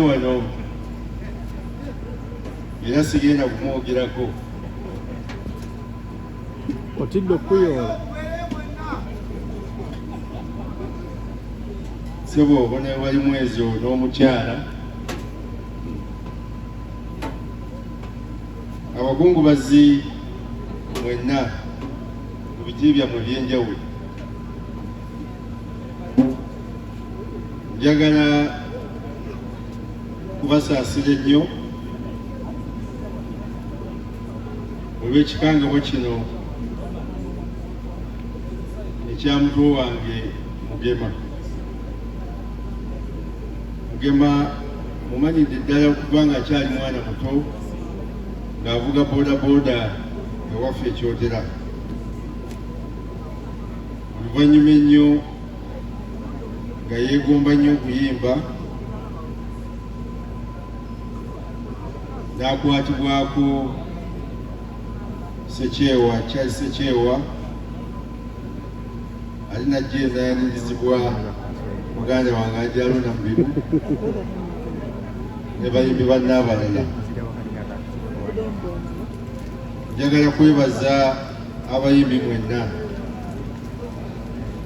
wano era sigenda kumwogerako otidde okuyoola sebo obona wali mwezi n'omukyala abakungubazi mwenna mu biti byammwe ebyenjawulo njagala kubasaasira ennyo olw'ekikangabwa kino ekya mutwe wange Mugema mumanyidde ddala okuba nga akyali mwana muto ng'avuga boodabooda ewaffe ekyotera. Oluvannyuma ennyo nga yeegomba nnyo okuyimba n'akwatibwako Charles Sekyewa ali najja enayanirizibwa muganda wange Anjalona Mubiru ne bayimbi banne abalala. Njagala kwebaza abayimbi mwenna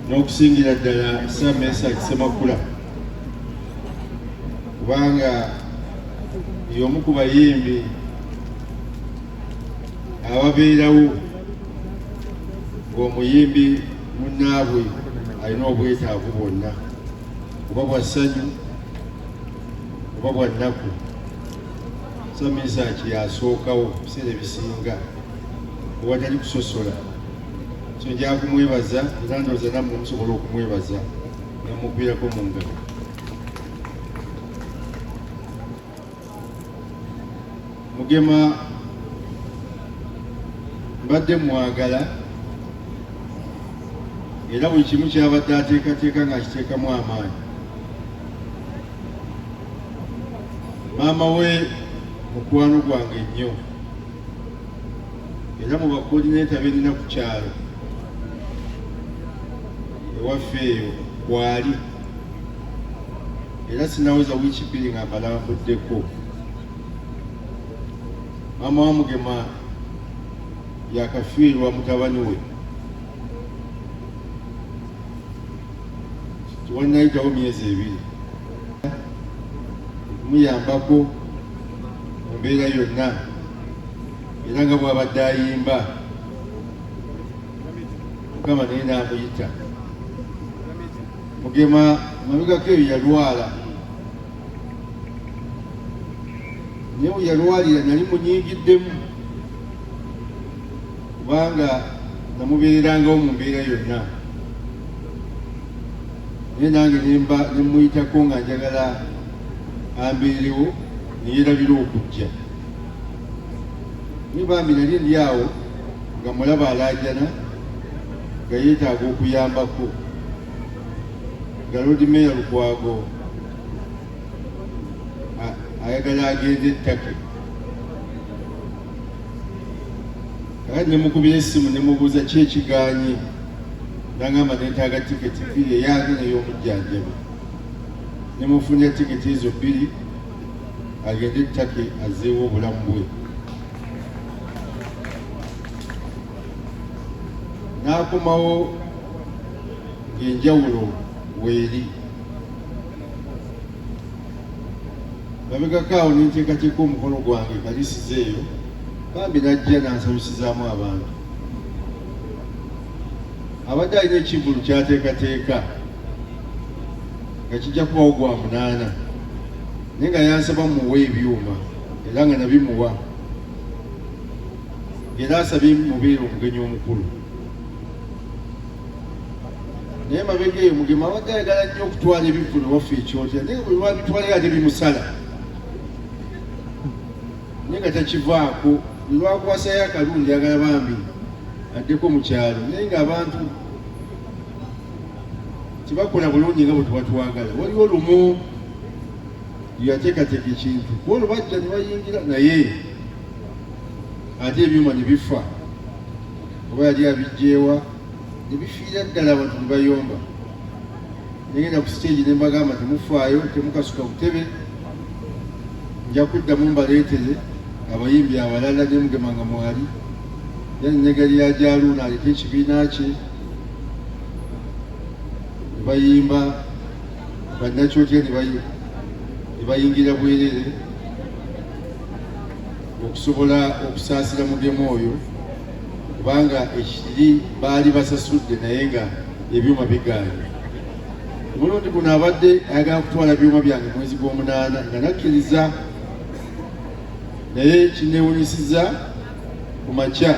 n'okusingira ddala Sam Mesach Ssemakula kubanga y'omu ku bayimbi ababeerawo ng'omuyimbi munnaabwe alina obwetaavu bwonna oba bwa ssanyu oba bwa nnaku. Sam Mesach yasookawo biseera ebisinga owatali kusosola, so njagala kumwebaza era ndowooza nammwe musobola okumwebaza nga mugwirako mu ngalo. Mugema mbadde mwagala era buli kimu kyabadde ateekateeka ng'akiteekamu amaanyi. Maama we mukwano gwange nnyo era mu bakoodineeta benina ku kyalo ewaffe eyo kwali era sinaweza wiiki bbiri nga mbalambuddeko. Maama wa Mugema yakafiirwa mutabani we tiwannayitawo myezi 2 okumuyambako mu mbeera yonna era nga bw'abadde ayimba Mukama naye n'amuyita. Mugema mabegako eyo yalwala naye bwe yalwalira nali munyiigiddemu kubanga namubeererangawo mu mbeera yonna, naye nange nemuyitako nga njagala ambeerewo neyerabira okujja. Naye bambi nali ndi awo nga mulaba alaajana nga yeetaaga okuyambako, nga Lord Mayor Lukwago ayagala agende ettake. Kakati nemukubira essimu nemubuuza ki ekiganye, nangamba neetaaga tiketi 2 eyange n'ey'omujjanjabi. Nemufunira tiketi ezo 2 agende ettake azzeewo obulamu bwe. N'akomawo ng'enjawulo weeri. Mabegako awo nenteekateeka omukono gwange kalisiza eyo, bambi najja nansanyusizaamu abantu. Abadde alina ekivulu kyateekateeka nga kijja kubawo gwa 8 naye nga yansaba muwe ebyuma era nga nabimuwa, era asabye mubeere omugenyi omukulu. Naye mabega eyo Mugema abadde ayagala nnyo okutwala ebivulu waffe ekyotera, naye bwe babitwalira ate bimusala naye nga takivaako. Lwakwasayo akalundi agala bambi addeko mu kyalo, naye ng'abantu tebakola bulungi nga bwe tubatwagala. Waliwo lumu yateekateeka ekintu olwo bajja ne bayingira naye ate ebyuma ne bifa oba yali abijjeewa ne bifiira ddala abantu ne bayomba. Negenda ku stage ne mbagamba temufaayo, temukasuka butebe nja kuddamu mbaleetere abayimbi abalala ne Mugema nga mwali yannyega lya Jaaluuna alete ekibiina kye ne bayimba bannakyotya ne bayingira bwerere okusobola okusaasira Mugema oyo kubanga ekiri baali basasudde naye nga ebyuma bigaanye. Omulundi guno abadde ayagala kutwala byuma byange mwezi gw'omunaana nga nakkiriza, naye kineewunyisiza ku makya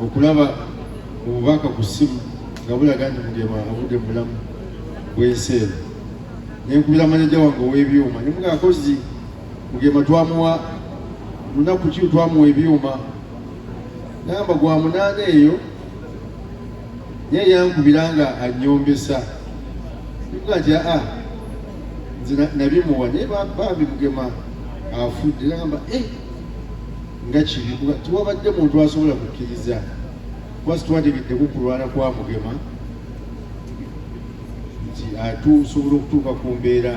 okulaba obubaka ku ssimu nga bulaga nti Mugema abudde mu bulamu bw'ensi eno. Ne nkubira maneja wange ow'ebyuma ne muga akozi Mugema twamuwa lunaku ki twamuwa ebyuma namba gwa munaana eyo naye yankubira nga annyombesa nikuga nti nze nabimuwa naye bambi Mugema afudde nagamba nga kibi tiwabadde muntu asobola kukkiriza kuba situwategeddeko kulwana kwa Mugema nti atusobola okutuuka ku mbeera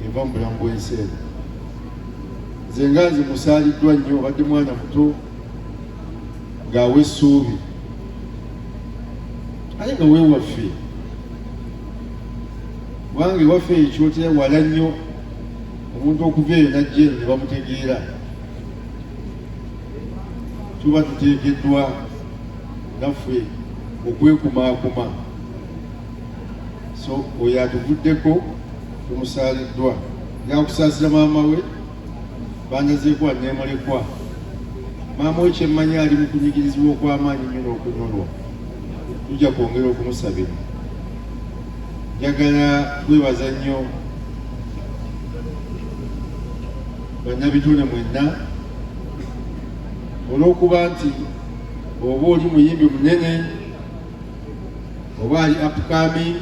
eva mu bulamu bw'ensi eno. Nze nga nze musaaliddwa nnyo, obadde mwana muto ng'awa essuubi ate nga weewaffe kubanga ewaffe ekyotera wala nnyo omuntu okuva eyo najja eno ne bamutegeera. Tuba tuteekeddwa naffe okwekumaakuma, so oyo atuvuddeko tumusaaliddwa. Yakusaasira maama we bandazeeko aneemulekwa. Maama we kyemmanyi ali mu kunyigirizibwa okw'amaanyi nnyo n'okunyolwa, tujja kwongera okumusabira. Njagala twebaza nnyo bannabitone mwenna olw'okuba nti oba oli muyimbi munene oba ali upcoming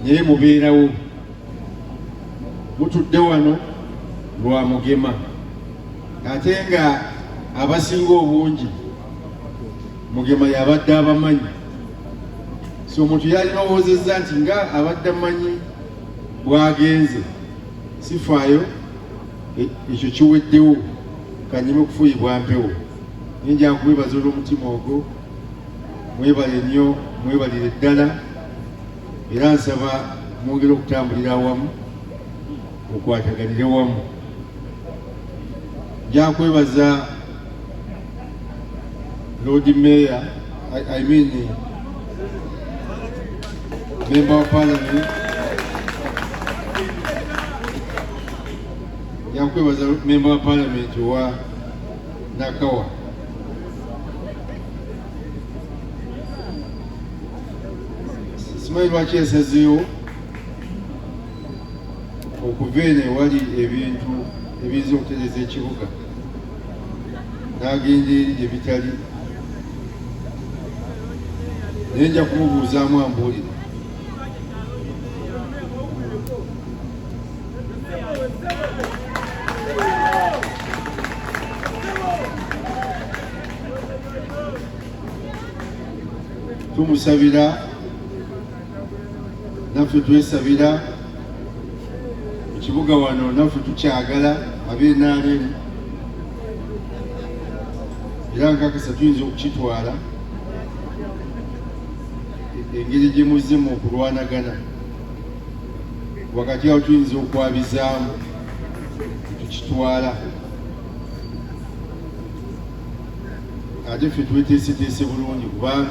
naye mubeerawo, mutudde wano lwa Mugema, ate nga abasinga obungi Mugema yabadde abamanyi. So omuntu yalinowoozezza nti nga abadde amanyi bwagenze sifaayo ekyo kiweddewo kanyime okufuuyibwa mpewo. Naye nja kwebaza olw'omutima ogwo, mwebale nnyo, mwebalire ddala, era nsaba mwongere okutambulira awamu, okwataganire wamu. Nja kwebaza Lord Mayor, I mean Member of Parliament. Yankwebaza Member of Parliament wa Nakawa. Simanyi lwaki yasazeewo okuva eno ewali ebintu ebiyinza okutereeza ekibuga n'agenda eri gye bitali, naye nja kumubuuzaamu ambuulire. Tumusabira, naffe twesabira ekibuga wano, naffe tukyagala ab'eNRM, era nkakasa tuyinza okukitwala engeri gye muzzemu okulwanagana wakati awo tuyinza okwabizaamu tukitwala, ate ffe tweteeseteese bulungi kubanga